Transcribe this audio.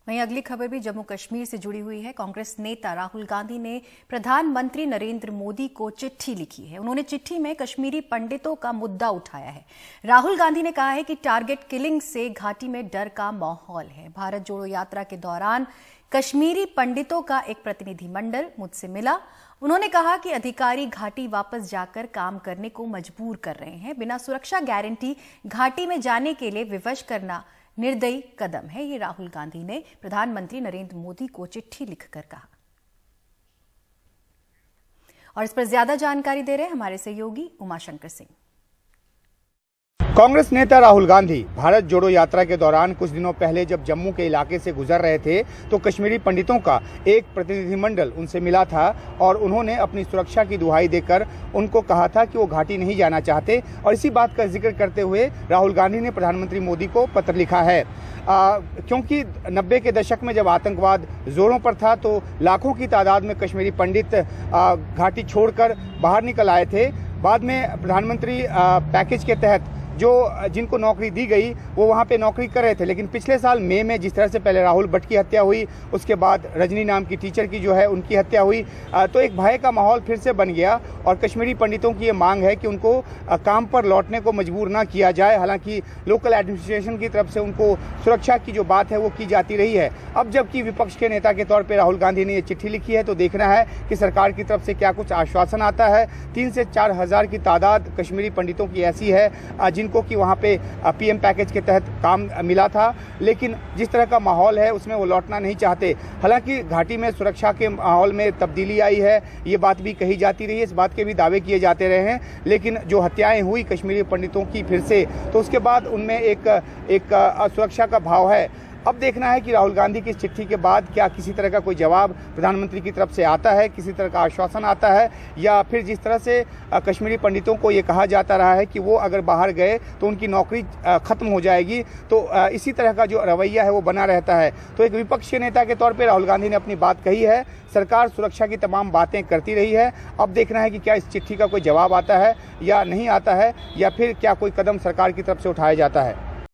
वहीं अगली खबर भी जम्मू कश्मीर से जुड़ी हुई है। कांग्रेस नेता राहुल गांधी ने प्रधानमंत्री नरेंद्र मोदी को चिट्ठी लिखी है। उन्होंने चिट्ठी में कश्मीरी पंडितों का मुद्दा उठाया है। राहुल गांधी ने कहा है कि टारगेट किलिंग से घाटी में डर का माहौल है। भारत जोड़ो यात्रा के दौरान कश्मीरी पंडितों का एक प्रतिनिधिमंडल मुझसे मिला। उन्होंने कहा कि अधिकारी घाटी वापस जाकर काम करने को मजबूर कर रहे हैं। बिना सुरक्षा गारंटी घाटी में जाने के लिए विवश करना निर्दयी कदम है। ये राहुल गांधी ने प्रधानमंत्री नरेंद्र मोदी को चिट्ठी लिखकर कहा। और इस पर ज्यादा जानकारी दे रहे हैं हमारे सहयोगी उमाशंकर सिंह। कांग्रेस नेता राहुल गांधी भारत जोड़ो यात्रा के दौरान कुछ दिनों पहले जब जम्मू के इलाके से गुजर रहे थे तो कश्मीरी पंडितों का एक प्रतिनिधिमंडल उनसे मिला था और उन्होंने अपनी सुरक्षा की दुहाई देकर उनको कहा था कि वो घाटी नहीं जाना चाहते। और इसी बात का जिक्र करते हुए राहुल गांधी ने प्रधानमंत्री मोदी को पत्र लिखा है। क्योंकि 90 के दशक में जब आतंकवाद जोरों पर था तो लाखों की तादाद में कश्मीरी पंडित घाटी छोड़कर बाहर निकल आए थे। बाद में प्रधानमंत्री पैकेज के तहत जिनको नौकरी दी गई वो वहाँ पे नौकरी कर रहे थे। लेकिन पिछले साल मई में जिस तरह से पहले राहुल भट्ट की हत्या हुई, उसके बाद रजनी नाम की टीचर की जो है उनकी हत्या हुई, तो एक भय का माहौल फिर से बन गया। और कश्मीरी पंडितों की ये मांग है कि उनको काम पर लौटने को मजबूर ना किया जाए। हालांकि लोकल एडमिनिस्ट्रेशन की तरफ से उनको सुरक्षा की जो बात है वो की जाती रही है। अब जबकि विपक्ष के नेता के तौर पर राहुल गांधी ने ये चिट्ठी लिखी है तो देखना है कि सरकार की तरफ से क्या कुछ आश्वासन आता है। 3 से 4 हज़ार की तादाद कश्मीरी पंडितों की ऐसी है जिनको कि वहाँ पे पीएम पैकेज के तहत काम मिला था, लेकिन जिस तरह का माहौल है उसमें वो लौटना नहीं चाहते। हालांकि घाटी में सुरक्षा के माहौल में तब्दीली आई है, ये बात भी कही जाती रही है, इस बात के भी दावे किए जाते रहे हैं। लेकिन जो हत्याएं हुई कश्मीरी पंडितों की फिर से, तो उसके बाद उनमें एक असुरक्षा का भाव है। अब देखना है कि राहुल गांधी की इस चिट्ठी के बाद क्या किसी तरह का कोई जवाब प्रधानमंत्री की तरफ से आता है, किसी तरह का आश्वासन आता है, या फिर जिस तरह से कश्मीरी पंडितों को ये कहा जाता रहा है कि वो अगर बाहर गए तो उनकी नौकरी खत्म हो जाएगी, तो इसी तरह का जो रवैया है वो बना रहता है। तो एक विपक्ष के नेता के तौर पर राहुल गांधी ने अपनी बात कही है। सरकार सुरक्षा की तमाम बातें करती रही है। अब देखना है कि क्या इस चिट्ठी का कोई जवाब आता है या नहीं आता है, या फिर क्या कोई कदम सरकार की तरफ से उठाया जाता है।